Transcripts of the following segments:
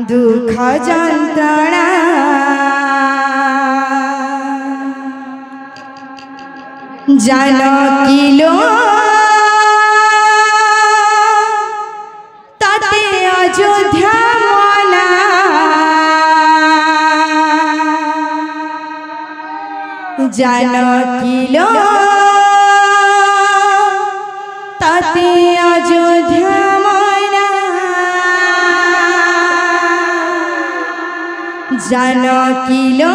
दुख जंत्रणा जानकिलो ताते अयोध्या मना जानकिलो ताते अयोध्या मना जानकिलो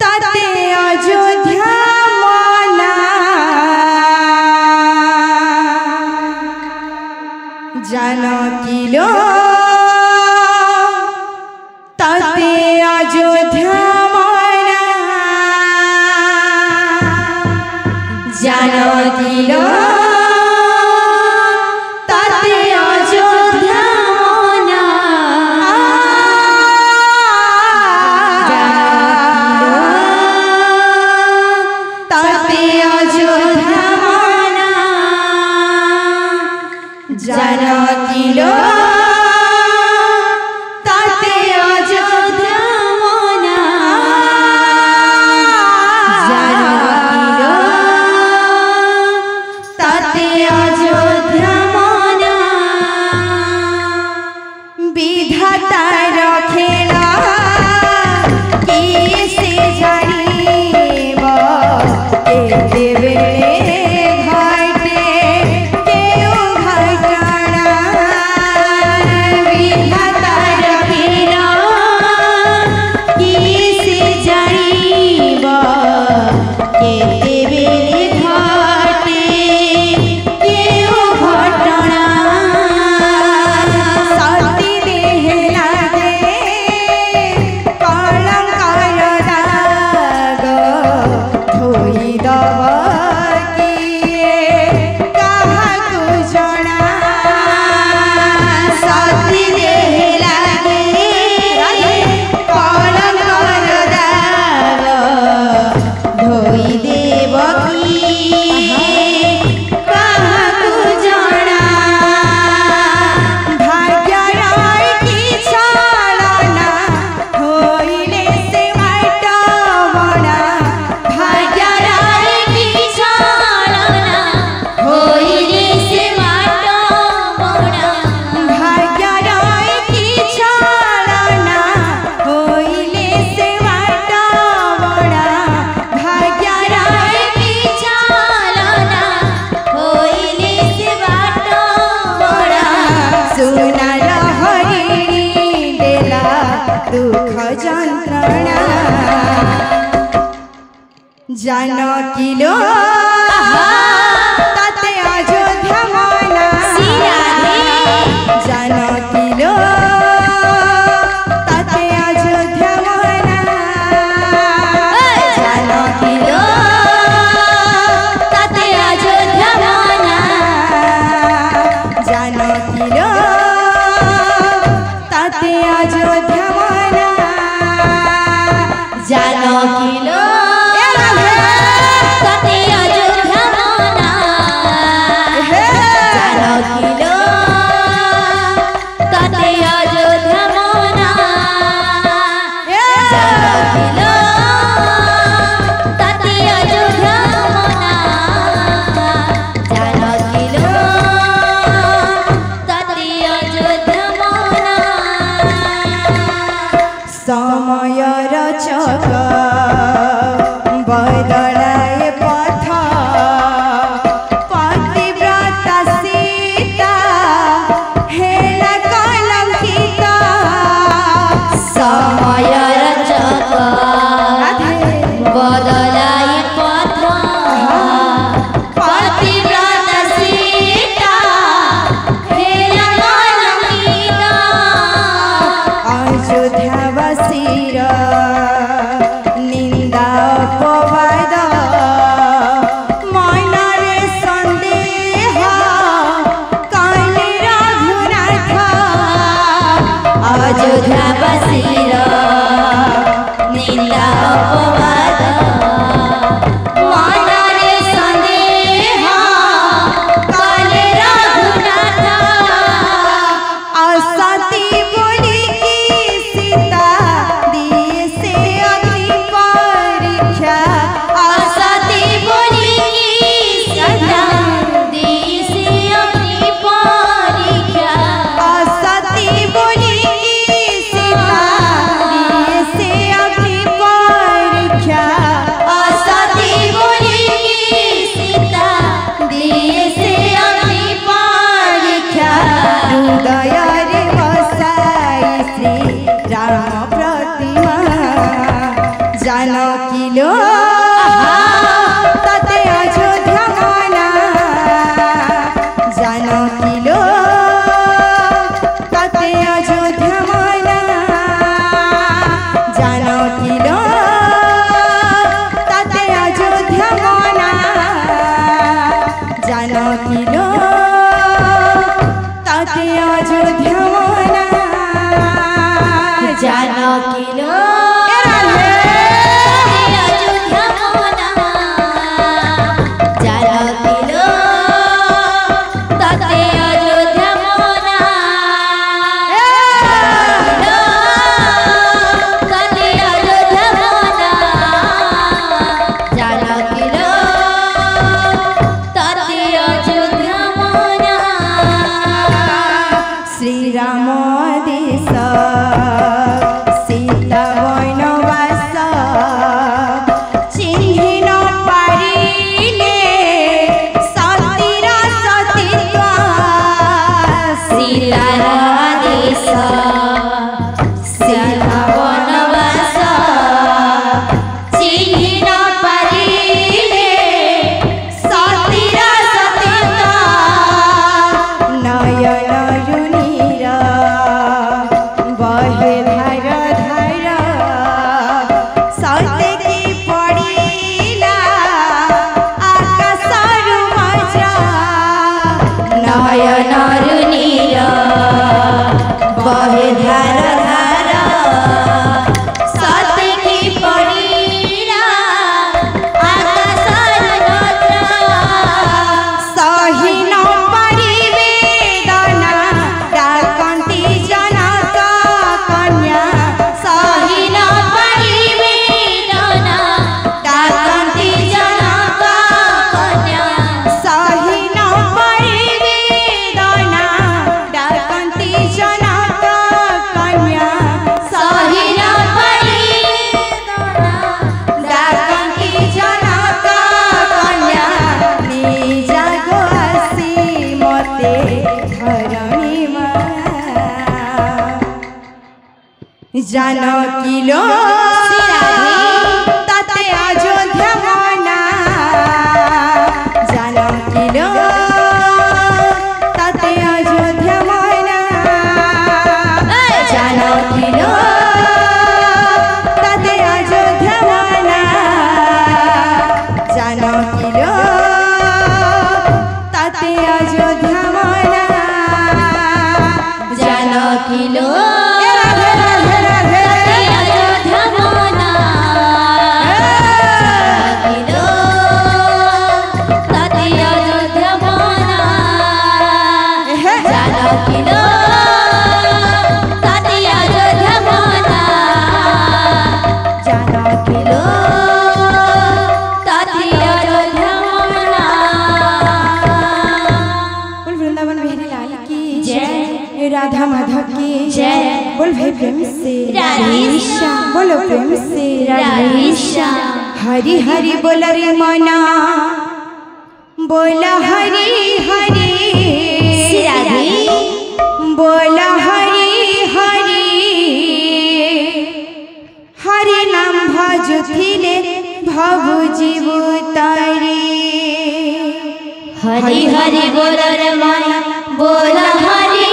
ताते अयोध्या मना जानकिलो ताते अयोध्या मना जानकिलो ताते अयोध्या मना ताते अयोध्या मना जानकिलो ताते अयोध्या मना जानकिलो ताते अयोध्या मना विधाता रखेला किए से जानिब केते बेले घटे केउ घटना विधाता रखेला किए से जानिब केते बेले घटे केउ घटना सती देह लागे कलंकर दाग धोई दब किए काहाकु जଣା सती देह लागे कलंकर दाग धोई देव किए काहाकु जଣା भाग्यर की छलना होइले से माट बना भाग्यर की छलना होइले से माट बना भाग्यर की छलना होइले से माट बना भाग्यर की छलना होइले से माट बना सुनार हरिणी देला दुख जंत्रणा जानकिलो ताते अयोध्या मना जानकिलो ताते अयोध्या मना जानकिलो ताते अयोध्या मना जानकिलो ताते अयोध्या मना जानकिलो ताते अयोध्या मना ताते अयोध्या मना जानकी लो अयोध्या मना जानकी लो ताते अयोध्या मना ताते अयोध्या मना जानकी लो ताते अयोध्या मना श्री राम देश सीता वनवास चिन्हि न पारिले सतीर सतीत्व सीतार देश सीता वनवास चिन्हि न पारिले सतीर सतीत्व नयन रुनिर बहे धार धार सतेकी पड़िला आकाशरु वज्र नयन रुनिर बहे धार धार सतेकी पड़िला आकाशरु वज्र सही न पारिबे दना डाकन्ती जनक कन्या सही न पारिबे दना डाकन्ती जनक कन्या सही न पारिबे दना डाकन्ती जनक कन्या सही न पारिबे दना डाकन्ती जनक कन्या निज गोसी मते धरणी जानकी लो ताते अयोध्या मना जानकी लो ताते अयोध्या मना जानकी लो ताते अयोध्या मना जानकी लो ताते अयोध्या मना जानकी लो राधा माधव की जय बोल भाई प्रेम से राधेश्याम बोलो प्रेम से राधेश्याम हरि हरि बोल रे मना बोल हरि हरि राधे बोल हरि हरि हरि नाम भजुथिले भवु जीवु तारे हरि हरि बोल रे मना बोल हरि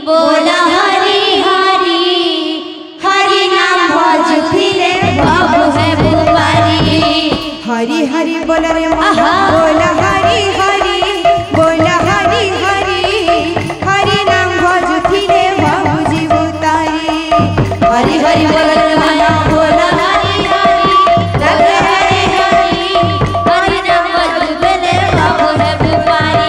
बोला हरि हरि हरि नाम भजुथिले भवु है बुपारी हरि हरि बोल रे मना बोला हरि हरि बोला हरि हरि हरि नाम भजुथिले भवु जीवु तारे हरि हरि बोल रे मना बोला हरि हरि हरि हरि हरि नाम भजुथिले भवु है बुपारी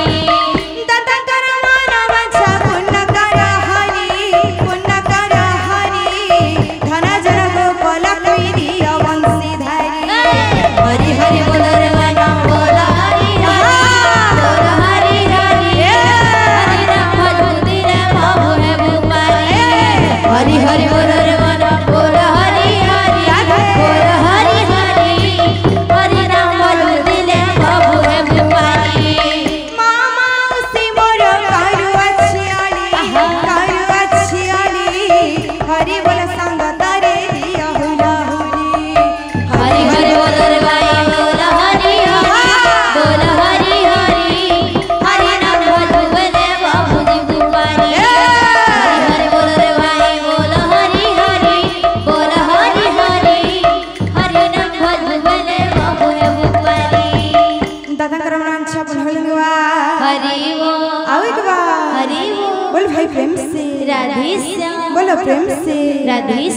हरि वो आओ एक बार हरि वो बोल भाई प्रेम से राधे श्याम बोलो प्रेम से राधे